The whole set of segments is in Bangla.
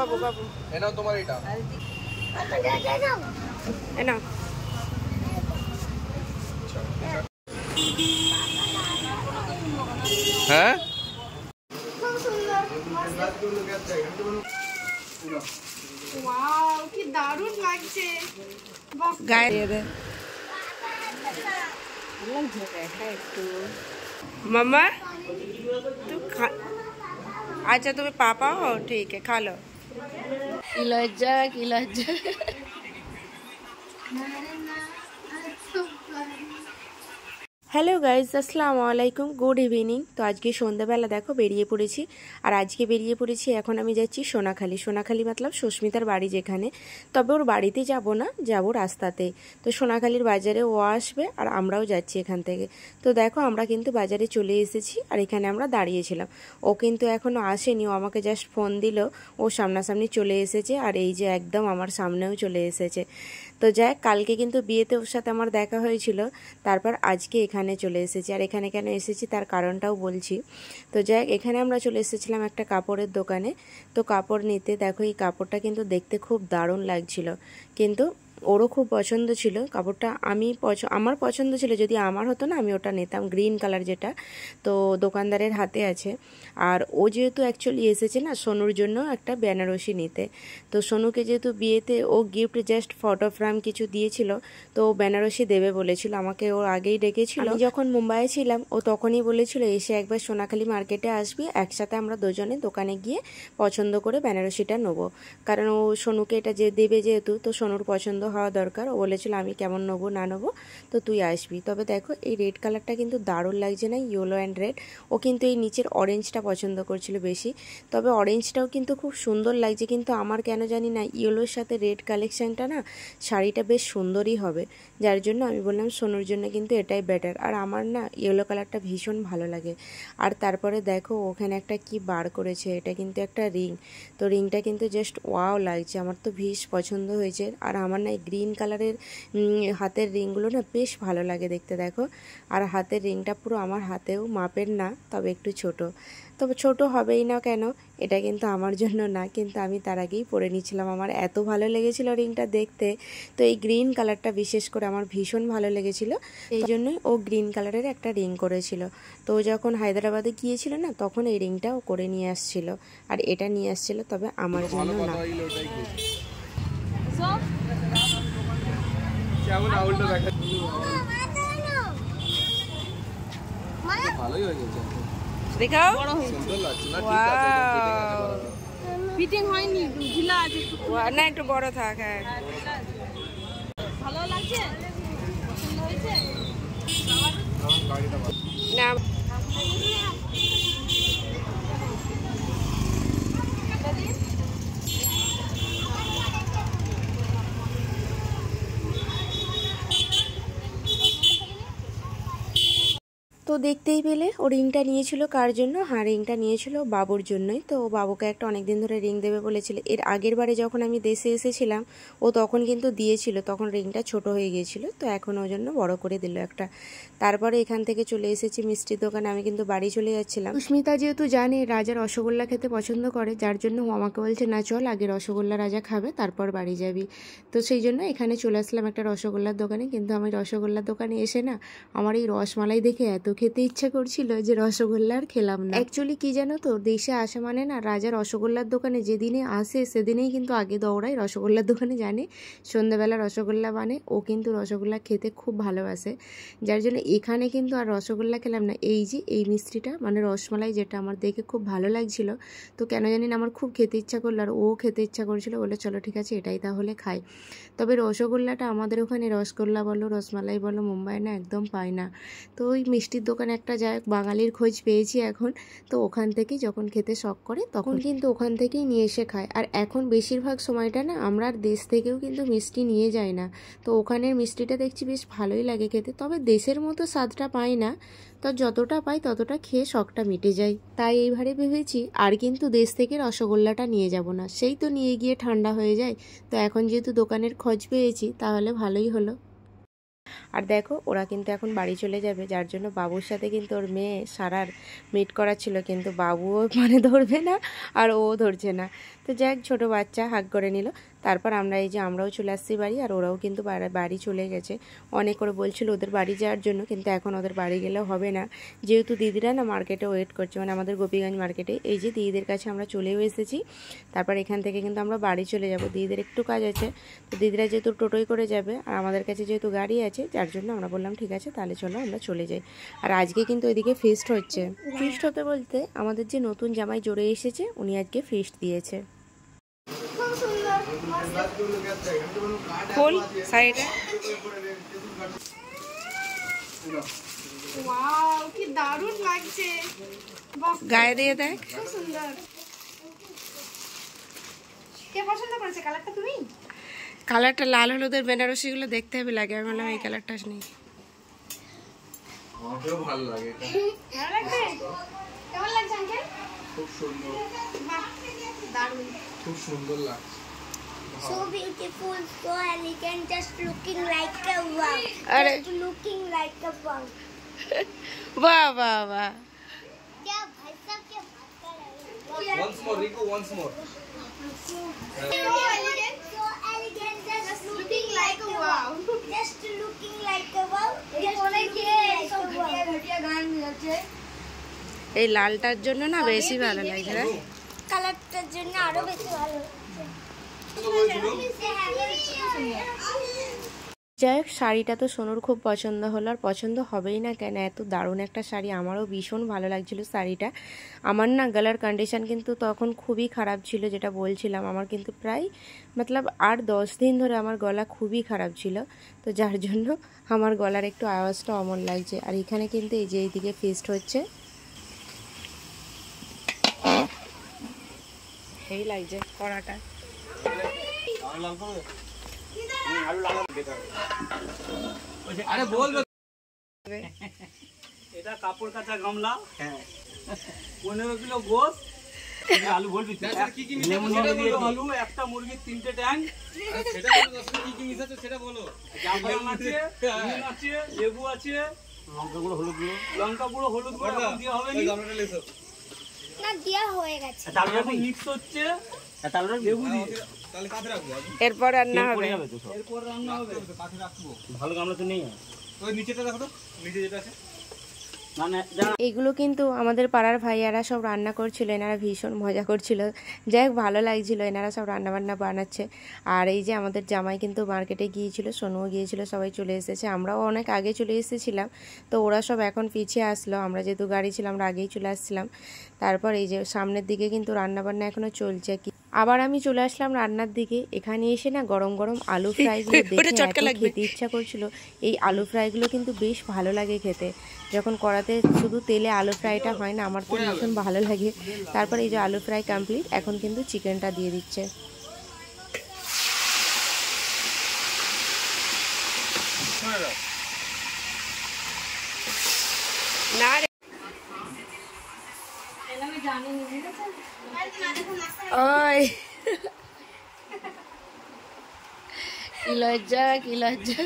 বাবু বাবু এনাও তোমার এটা এনাও। হ্যাঁ ওয়াও কি দারুণ লাগছে। গায়ে দে मम्मा तू खा। अच्छा तुम्हें पापा हो, ठीक है खा लो। की लज्जा की लज्जा। হ্যালো গাইজ, আসসালামু আলাইকুম, গুড ইভিনিং। তো আজকে সন্ধ্যাবেলা দেখো বেরিয়ে পড়েছি। আর আজকে বেরিয়ে পড়েছি, এখন আমি যাচ্ছি সোনাখালি। সোনাখালি মতলব সুস্মিতার বাড়ি যেখানে, তবে ওর বাড়িতে যাব না, যাব রাস্তাতে। তো সোনাখালির বাজারে ও আসবে আর আমরাও যাচ্ছি এখান থেকে। তো দেখো আমরা কিন্তু বাজারে চলে এসেছি আর এখানে আমরা দাঁড়িয়েছিলাম। ও কিন্তু এখনও আসেনি, ও আমাকে জাস্ট ফোন দিল, ও সামনাসামনি চলে এসেছে। আর এই যে একদম আমার সামনেও চলে এসেছে। তো যাই, কালকে কিন্তু বিয়েতে ওর সাথে আমার দেখা হয়েছিল, তারপর আজকে এখানে চলে এসেছি। আর এখানে কেন এসেছি তার কারণটাও বলছি। তো যাই, এখানে আমরা চলে এসেছিলাম একটা কাপড়ের দোকানে। তো কাপড় নিতে দেখো, এই কাপড়টা কিন্তু দেখতে খুব দারুণ লাগছিল, কিন্তু ওরও খুব পছন্দ ছিল কাপড়টা। আমার পছন্দ ছিল, যদি আমার হতো না আমি ওটা নিতাম, গ্রিন কালার যেটা। তো দোকানদারের হাতে আছে। আর ও যেহেতু অ্যাকচুয়ালি এসেছে না সোনুর জন্য একটা বেনারসি নিতে। তো সোনুকে যেহেতু বিয়েতে ও গিফট জাস্ট ফটো ফ্রেম কিছু দিয়েছিল, তো ও বেনারসি দেবে বলেছিল, আমাকে ওর আগেই ডেকেছিল। আমি যখন মুম্বাইয়ে ছিলাম ও তখনই বলেছিল এসে একবার সোনাখালি মার্কেটে আসবি, একসাথে আমরা দুজনে দোকানে গিয়ে পছন্দ করে বেনারসিটা নেবো। কারণ ও সোনুকে এটা যে দেবে যেহেতু, তো সোনুর পছন্দ হওয়া দরকার। ও বলেছিল আমি কেমন নেবো না নেবো, তো তুই আসবি। তবে দেখো এই রেড কালারটা কিন্তু দারুণ লাগছে না, ইয়েলো অ্যান্ড রেড। ও কিন্তু এই নিচের অরেঞ্জটা পছন্দ করছিল বেশি, তবে অরেঞ্জটাও কিন্তু খুব সুন্দর লাগছে। কিন্তু আমার কেন জানি না ইয়েলোর সাথে রেড কালেকশানটা না শাড়িটা বেশ সুন্দরই হবে, যার জন্য আমি বললাম সোনুর জন্য কিন্তু এটাই বেটার। আর আমার না ইয়েলো কালারটা ভীষণ ভালো লাগে। আর তারপরে দেখো ওখানে একটা কি বার করেছে, এটা কিন্তু একটা রিং। তো রিংটা কিন্তু জাস্ট ওয়াও লাগছে, আমার তো ভীষ পছন্দ হয়েছে। আর আমার না গ্রিন কালারের হাতের রিংগুলো না বেশ ভালো লাগে দেখতে দেখো। আর হাতের রিংটা পুরো আমার হাতেও মাপের না, তবে একটু ছোট। তবে ছোট হবেই না কেন, এটা কিন্তু আমার জন্য না, কিন্তু আমি তার আগেই পরে নিয়েছিলাম, আমার এত ভালো লেগেছিল রিংটা দেখতে। তো এই গ্রিন কালারটা বিশেষ করে আমার ভীষণ ভালো লেগেছিল, এই জন্যই ও গ্রিন কালারের একটা রিং করেছিল। তো যখন হায়দ্রাবাদে গিয়েছিল না, তখন এই রিংটা ও করে নিয়ে আসছিল, আর এটা নিয়ে আসছিল, তবে আমার জন্য না। কেমন আউলটা দেখা ভালোই হয়ে গেছে, দেখাও সুন্দর লাগছে না? ঠিক আছে, ফিটিং হয়নি, ঢিলা আছে না, একটু বড় থাক। হ্যাঁ ভালো লাগছে, পছন্দ হয়েছে না। তো দেখতেই পেলে ও রিংটা নিয়েছিল কার জন্য? হ্যাঁ, রিংটা নিয়েছিল বাবুর জন্যই। তো বাবুকে একটা অনেকদিন ধরে রিং দেবে বলেছিল। এর আগের বারে যখন আমি দেশে এসেছিলাম ও তখন কিন্তু দিয়েছিল, তখন রিংটা ছোট হয়ে গিয়েছিল, তো এখন ওর জন্য বড় করে দিল একটা। তারপরে এখান থেকে চলে এসেছি মিষ্টির দোকানে, আমি কিন্তু বাড়ি চলে যাচ্ছিলাম। সুস্মিতা যেহেতু জানে রাজা রসগোল্লা খেতে পছন্দ করে, যার জন্য ও আমাকে বলছে না চল আগে রসগোল্লা রাজা খাবে তারপর বাড়ি যাবি। তো সেই জন্য এখানে চলে আসলাম একটা রসগোল্লার দোকানে। কিন্তু আমি রসগোল্লার দোকানে এসে না আমার এই রসমালাই দেখে এত খেতে ইচ্ছা করছিল যে রসগোল্লা আর খেলাম না। অ্যাকচুয়ালি কি জানো তো, দেশে আসা মানে না রাজা রসগোল্লার দোকানে যেদিনে আসে সেদিনেই কিন্তু আগে দৌড়ায় রসগোল্লার দোকানে, জানে সন্ধ্যাবেলা রসগোল্লা মানে ও কিন্তু রসগোল্লা খেতে খুব ভালোবাসে, যার জন্য এখানে কিন্তু আর রসগোল্লা খেলাম না। এই যে এই মিষ্টিটা মানে রসমালাই, যেটা আমার দেখে খুব ভালো লাগছিল, তো কেন জানি না আমার খুব খেতে ইচ্ছা করলো, আর ও খেতে ইচ্ছা করছিল, বলে চলো ঠিক আছে এটাই তাহলে খাই। তবে রসগোল্লাটা আমাদের ওখানে রসগোল্লা বলো রসমালাই বলো মুম্বাই না একদম পাই না। তো ওই মিষ্টির দোকানে একটা যাই বাঙালির খোঁজ পেয়েছি এখন, তো ওখান থেকেই যখন খেতে শখ করে তখন কিন্তু ওখান থেকেই নিয়ে এসে খায়। আর এখন বেশিরভাগ সময়টা না আমরা আর দেশ থেকেও কিন্তু মিষ্টি নিয়ে যাই না, তো ওখানের মিষ্টিটা দেখছি বেশ ভালোই লাগে খেতে, তবে দেশের মতো স্বাদটা পাই না, তো যতটা পাই ততটা খেয়ে শখটা মিটে যায়। তাই এইবারে ভেবেছি আর কিন্তু দেশ থেকে রসগোল্লাটা নিয়ে যাব না, সেই তো নিয়ে গিয়ে ঠান্ডা হয়ে যায়। তো এখন যেহেতু দোকানের খোঁজ পেয়েছি তাহলে ভালোই হলো। আর দেখো ওরা কিন্তু এখন বাড়ি চলে যাবে, যার জন্য বাবুর সাথে কিন্তু ওর মেয়ে সারার মিট করা ছিল, কিন্তু বাবুও মানে ধরবে না আর ও ধরছে না। তো যাক ছোটো বাচ্চা হাগ করে নিল। তারপর আমরা এই যে আমরাও চলে আসছি বাড়ি, আর ওরাও কিন্তু বাড়ি চলে গেছে। অনেক করে বলছিল ওদের বাড়ি যাওয়ার জন্য, কিন্তু এখন ওদের বাড়ি গেলেও হবে না, যেহেতু দিদিরা না মার্কেটে ওয়েট করছে, মানে আমাদের গোপীগঞ্জ মার্কেটে। এই যে দিদিদের কাছে আমরা চলেও এসেছি। তারপর এখান থেকে কিন্তু আমরা বাড়ি চলে যাব, দিদিদের একটু কাজ আছে। তো দিদিরা যেহেতু টোটোই করে যাবে আর আমাদের কাছে যেহেতু গাড়ি আছে, যার জন্য আমরা বললাম ঠিক আছে তাহলে চলো আমরা চলে যাই। আর আজকে কিন্তু ওইদিকে ফিস্ট হচ্ছে। ফিস্ট হতে বলতে আমাদের যে নতুন জামাই জড়ে এসেছে উনি আজকে ফিস্ট দিয়েছে। ফুল শাড়িটা ওয়াও কি দারুণ লাগছে, গায়ে দিয়ে দেখ, খুব সুন্দর। কে পছন্দ করেছে কালারটা? তুমি? কালারটা লাল হলুদের বেনারসি গুলো দেখতে হবে লাগে, আমি বললাম এই কালারটা নেই। আমাকেও ভালো লাগে এটা। ভালো লাগছে? কেমন লাগছে আঙ্কেল? খুব সুন্দর, বাহ দারুণ, খুব সুন্দর লাগছে। So beautiful, so elegant, just looking like a wow. अरे Just looking like a wow. वाह वाह वाह, क्या भाई साहब क्या बात कर रहे हो? Once more, Rico, once more. So elegant, just looking like a wow. Just looking like a wow. Just looking like a wow. ঘটিয়া গান যাচ্ছে। এই লালটার জন্য না বেশি ভালো লাগছে না? কালারটার জন্য আরো বেশি ভালো যাই হোক শাড়িটা তো সোনুর খুব পছন্দ হলো, আর পছন্দ হবেই না কেন, এত দারুণ একটা শাড়ি, আমারও ভীষণ ভালো লাগছিল শাড়িটা। আমার না গলার কন্ডিশন কিন্তু তখন খুবই খারাপ ছিল, যেটা বলছিলাম আমার কিন্তু প্রায় মতলব 8-10 দিন ধরে আমার গলা খুবই খারাপ ছিল, তো যার জন্য আমার গলার একটু আওয়াজটা অমন লাগছে। আর এখানে কিন্তু এই যে এইদিকে ফিস্ট হচ্ছে, সেই লাগছে কড়াটা। আরে বল এটা কাপড় কাচা গামলা, 15 কিলো গোস, আলু বলবি কি কি লেমন মিশাচ্ছে আলু, একটা মুরগির 3টে ট্যাং, সেটা বলো, কি কি মিশাচ্ছে সেটা বলো। জাফরান আছে, নুন আছে, লেবু আছে, লঙ্কা গুঁড়ো হলুদ গুঁড়ো এখন দেওয়া হবে ওই নি, গামলাটা লেসো। না দিয়া হয়ে গেছে। তারপর এখন মিক্স হচ্ছে, লেবু দিয়ে তাহলে কাঁধে রাখবো আজ। এরপর রান্না হবে। এরপর রান্না হবে। কাঁধে রাখবো। ভালো গামলা তো নেই, ওই নিচেটা দেখো তো, নিচে যেটা আছে। না না যা এগুলো কিন্তু আমাদের পাড়ার ভাইয়ারা সব রান্না করছিল, এনারা ভীষণ মজা করছিল, যাই হোক ভালো লাগছিল, এনারা সব রান্না বান্না বানাচ্ছে। আর এই যে আমাদের জামাই কিন্তু মার্কেটে গিয়েছিল, সোনুও গিয়েছিল, সবাই চলে এসেছে, আমরাও অনেক আগে চলে এসেছিলাম, তো ওরা সব এখন পিছিয়ে আসলো, আমরা যেহেতু গাড়ি ছিল আমরা আগেই চলে আসছিলাম। তারপর এই যে সামনের দিকে কিন্তু রান্না বান্না এখনো চলছে। আবার আমি চলে আসলাম রান্নার দিকে, এখানে এসে না গরম গরম আলু ফ্রাইগুলো দেখে এত খেতে ইচ্ছা করছিল। এই আলু ফ্রাইগুলো কিন্তু বেশ ভালো লাগে খেতে, যখন কড়াতে শুধু তেলে আলু ফ্রাইটা হয় না, আমার তো ভীষণ ভালো লাগে। তারপর এই যে আলু ফ্রাই কমপ্লিট, এখন কিন্তু চিকেনটা দিয়ে দিচ্ছে। না রে আমি জানি না, ঠিক আছে? ওই কি লজ্জা, কি লজ্জা।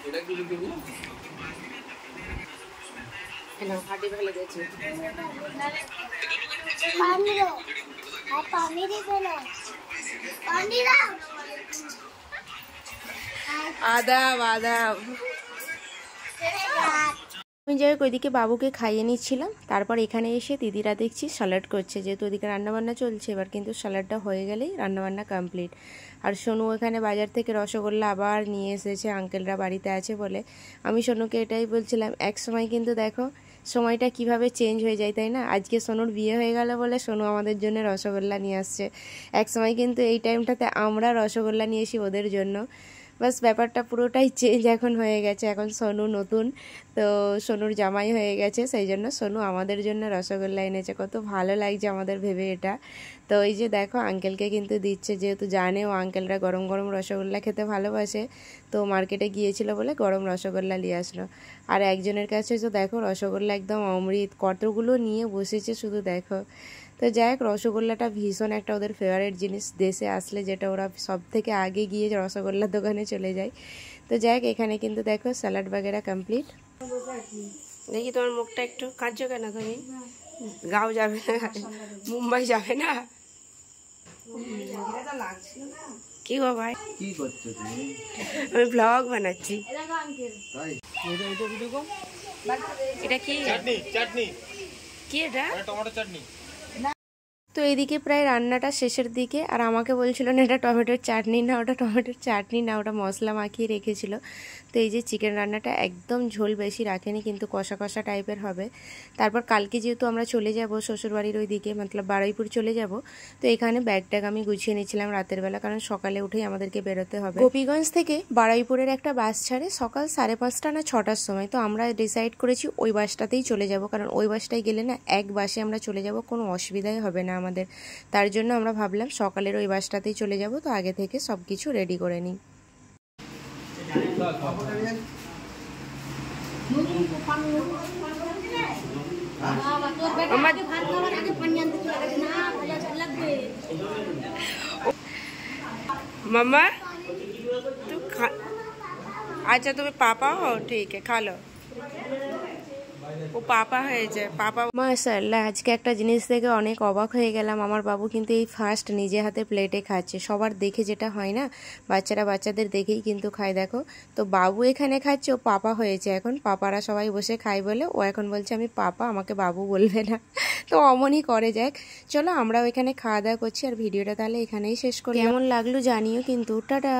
এটা কি লিখবি? ফাটি ফেলে দিয়েছি। पानी दो, आप पानी दे दो, पानी दो। আদাব আদাব। আমি যাই হোক ওইদিকে বাবুকে খাইয়ে নিচ্ছিলাম, তারপর এখানে এসে দিদিরা দেখছি স্যালাড করছে, যেহেতু ওদিকে রান্নাবান্না চলছে, এবার কিন্তু স্যালাডটা হয়ে গেলেই রান্নাবান্না কমপ্লিট। আর সোনু এখানে বাজার থেকে রসগোল্লা আবার নিয়ে এসেছে, আঙ্কেলরা বাড়িতে আছে বলে। আমি সোনুকে এটাই বলছিলাম, এক সময় কিন্তু দেখো সময়টা কিভাবে চেঞ্জ হয়ে যায়, তাই না? আজকে সোনুর বিয়ে হয়ে গেল বলে সোনু আমাদের জন্য রসগোল্লা নিয়ে আসছে, এক সময় কিন্তু এই টাইমটাতে আমরা রসগোল্লা নিয়ে আসি ওদের জন্য। বাস ব্যাপারটা পুরোটাই চেঞ্জ এখন হয়ে গেছে। এখন সোনু নতুন, তো সোনুর জামাই হয়ে গেছে, সেই জন্য সোনু আমাদের জন্য রসগোল্লা এনেছে। কত ভালো লাগছে আমাদের ভেবে এটা। তো এই যে দেখো আঙ্কেলকে কিন্তু দিচ্ছে, যেহেতু জানে ও আঙ্কেলরা গরম গরম রসগোল্লা খেতে ভালোবাসে, তো মার্কেটে গিয়েছিল বলে গরম রসগোল্লা নিয়ে আসলো। আর একজনের কাছে তো দেখো রসগোল্লা একদম অমৃত, কতগুলো নিয়ে বসেছে শুধু দেখো। তো যাই হোক, রসগোল্লাটা ভীষণ একটা ওদের ফেভারিট জিনিস, দেশে আসলে যেটা ওরা সব থেকে আগে গিয়ে রসগোল্লার দোকানে চলে যায়। তো যাই হোক, এখানে কিন্তু দেখো স্যালাড বাগেরা কমপ্লিট। দেখি তোমার মুখটা একটু কাঁদছো কেন তুমি? গাঁও যাবে না, মুম্বাই যাবে না? কি গো ভাই, কি করছো তুমি? আমি ব্লগ বানাচ্ছি। এটা কি চাটনি কি এটা? টমেটো চাটনি। তো এইদিকে প্রায় রান্নাটা শেষের দিকে, আর আমাকে বলছিল না এটা টমেটোর চাটনি না, ওটা টমেটোর চাটনি না, ওটা মশলা মাখিয়ে রেখেছিল। তো এই যে চিকেন রান্নাটা একদম ঝোল বেশি রাখেনি, কিন্তু কষা কষা টাইপের হবে। তারপর কালকে যেহেতু আমরা চলে যাব শ্বশুরবাড়ির ওই দিকে, মতলব বারুইপুর চলে যাব, তো এখানে ব্যাগ ট্যাগ আমি গুছিয়ে নিচ্ছিলাম রাতের বেলা, কারণ সকালে উঠেই আমাদেরকে বেরোতে হবে। গোপীগঞ্জ থেকে বারুইপুরের একটা বাস ছাড়ে সকাল 5:30 না 6টার সময়। তো আমরা ডিসাইড করেছি ওই বাসটাতেই চলে যাব, কারণ ওই বাসটায় গেলে না এক বাসে আমরা চলে যাব, কোনো অসুবিধাই হবে না আমাদের। তার জন্য আমরা ভাবলাম সকালের ওই বাসটাতেই চলে যাব, তো আগে থেকে সব কিছু রেডি করে নিই। मम्मा तू खा, अच्छा तुम्हें पापा हो, ठीक है खा लो। ও পাপা হয়েছে, পাপা। মাশাআল্লাহ, আজকে একটা জিনিস দেখে অনেক অবাক হয়ে গেলাম। আমার বাবু কিন্তু এই ফার্স্ট নিজে হাতে প্লেটে খাচ্ছে। সবার দেখে যেটা হয় না, বাচ্চারা বাচ্চাদের দেখেই কিন্তু খায়। দেখো, তো বাবু এখানে খাচ্ছে, ও পাপা হয়েছে। এখন পাপারা সবাই বসে খায় বলে ও এখন বলছে আমি পাপা, আমাকে বাবু বলবে না। তো অমনই করে। যাক, চলো আমরাও এখানে খাওয়া দাওয়া করছি, আর ভিডিওটা তাহলে এখানেই শেষ করি। কেমন লাগলো জানিও কিন্তু। টাটা।